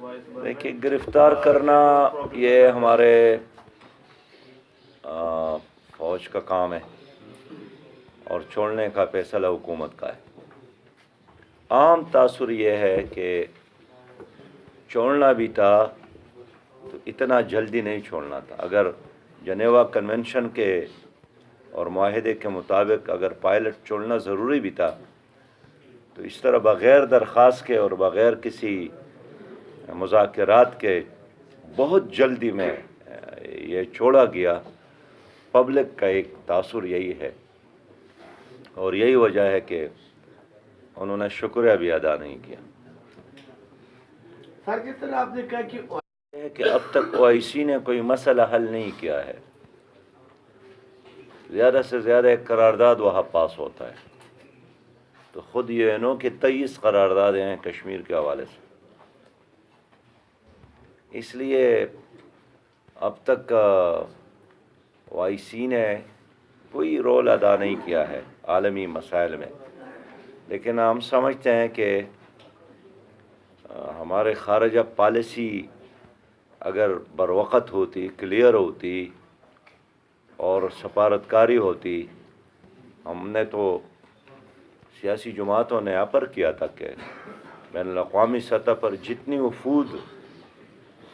دیکھیے گرفتار کرنا یہ ہمارے فوج کا کام ہے اور چھوڑنے کا فیصلہ حکومت کا ہے۔ عام تاثر یہ ہے کہ چھوڑنا بھی تھا تو اتنا جلدی نہیں چھوڑنا تھا۔ اگر جنیوا کنونشن کے اور معاہدے کے مطابق اگر پائلٹ چھوڑنا ضروری بھی تھا تو اس طرح بغیر درخواست کے اور بغیر کسی مذاکرات کے بہت جلدی میں یہ چھوڑا گیا۔ پبلک کا ایک تاثر یہی ہے اور یہی وجہ ہے کہ انہوں نے شکریہ بھی ادا نہیں کیا۔ سر جس طرح آپ نے کہا کہ اب تک او آئی سی نے کوئی مسئلہ حل نہیں کیا ہے۔ زیادہ سے زیادہ ایک قرارداد وہاں پاس ہوتا ہے تو خود یو این او کے 23 قراردادیں ہیں کشمیر کے حوالے سے۔ اس لیے اب تک او آئی سی نے کوئی رول ادا نہیں کیا ہے عالمی مسائل میں، لیکن ہم سمجھتے ہیں کہ ہمارے خارجہ پالیسی اگر بروقت ہوتی، کلیئر ہوتی اور سفارتکاری ہوتی، ہم نے تو سیاسی جماعتوں نے اپر کیا تھا کہ بین الاقوامی سطح پر جتنی وفود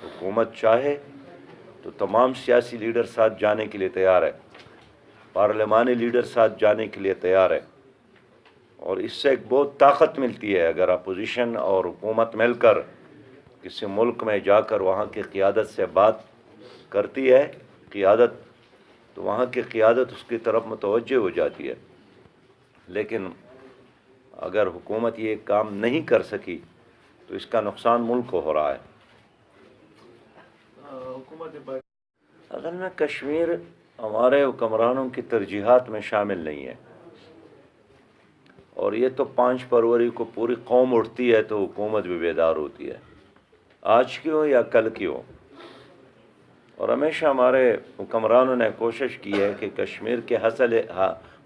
حکومت چاہے تو تمام سیاسی لیڈر ساتھ جانے کے لیے تیار ہے، پارلیمانی لیڈر ساتھ جانے کے لیے تیار ہے، اور اس سے ایک بہت طاقت ملتی ہے اگر اپوزیشن اور حکومت مل کر کسی ملک میں جا کر وہاں کی قیادت سے بات کرتی ہے قیادت، تو وہاں کی قیادت اس کی طرف متوجہ ہو جاتی ہے۔ لیکن اگر حکومت یہ کام نہیں کر سکی تو اس کا نقصان ملک کو ہو رہا ہے۔ اصل میں کشمیر ہمارے حکمرانوں کی ترجیحات میں شامل نہیں ہے، اور یہ تو 5 فروری کو پوری قوم اٹھتی ہے تو حکومت بھی بیدار ہوتی ہے، آج کی ہو یا کل کی ہو۔ اور ہمیشہ ہمارے حکمرانوں نے کوشش کی ہے کہ کشمیر کے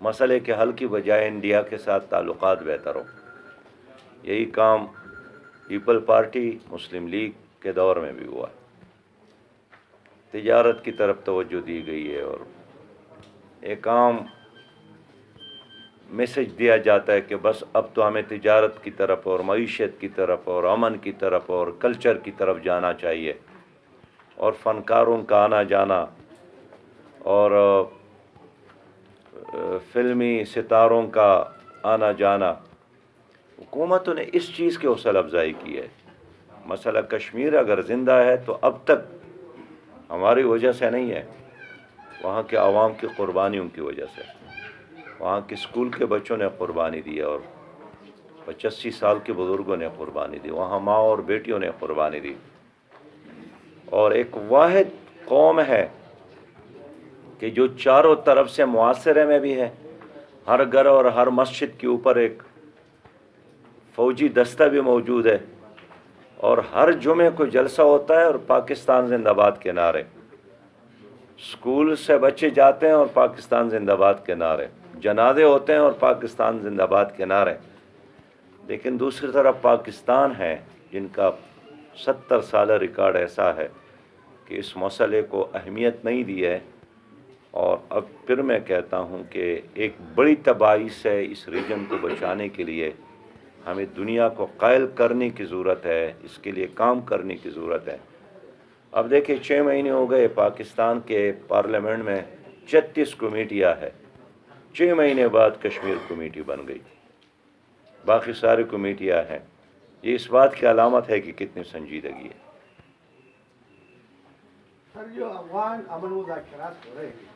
مسئلے کے حل کی بجائے انڈیا کے ساتھ تعلقات بہتر ہو۔ یہی کام پیپل پارٹی مسلم لیگ کے دور میں بھی ہوا ہے۔ تجارت کی طرف توجہ دی گئی ہے اور ایک عام میسج دیا جاتا ہے کہ بس اب تو ہمیں تجارت کی طرف اور معیشت کی طرف اور امن کی طرف اور کلچر کی طرف جانا چاہیے، اور فنکاروں کا آنا جانا اور فلمی ستاروں کا آنا جانا۔ حکومتوں نے اس چیز کی حوصلہ افزائی کی ہے۔ مسئلہ کشمیر اگر زندہ ہے تو اب تک ہماری وجہ سے نہیں ہے، وہاں کے عوام کی قربانیوں کی وجہ سے۔ وہاں کے اسکول کے بچوں نے قربانی دی اور 85 سال کے بزرگوں نے قربانی دی، وہاں ماں اور بیٹیوں نے قربانی دی، اور ایک واحد قوم ہے کہ جو چاروں طرف سے معاصرے میں بھی ہے۔ ہر گھر اور ہر مسجد کے اوپر ایک فوجی دستہ بھی موجود ہے، اور ہر جمعے کو جلسہ ہوتا ہے اور پاکستان زندہ باد کے نعرے، اسکول سے بچے جاتے ہیں اور پاکستان زندہ باد کے نعرے، جنازے ہوتے ہیں اور پاکستان زندہ باد کے نعرے۔ لیکن دوسری طرف پاکستان ہے جن کا 70 سالہ ریکارڈ ایسا ہے کہ اس مسئلے کو اہمیت نہیں دی ہے، اور اب پھر میں کہتا ہوں کہ ایک بڑی تباہی سے اس ریجن کو بچانے کے لیے ہمیں دنیا کو قائل کرنے کی ضرورت ہے، اس کے لیے کام کرنے کی ضرورت ہے۔ اب دیکھیں 6 مہینے ہو گئے پاکستان کے پارلیمنٹ میں 36 کمیٹیاں ہیں، 6 مہینے بعد کشمیر کمیٹی بن گئی، باقی ساری کمیٹیاں ہیں۔ یہ اس بات کی علامت ہے کہ کتنی سنجیدگی ہے۔ سر جو افغان امن مذاکرات ہو رہے ہیں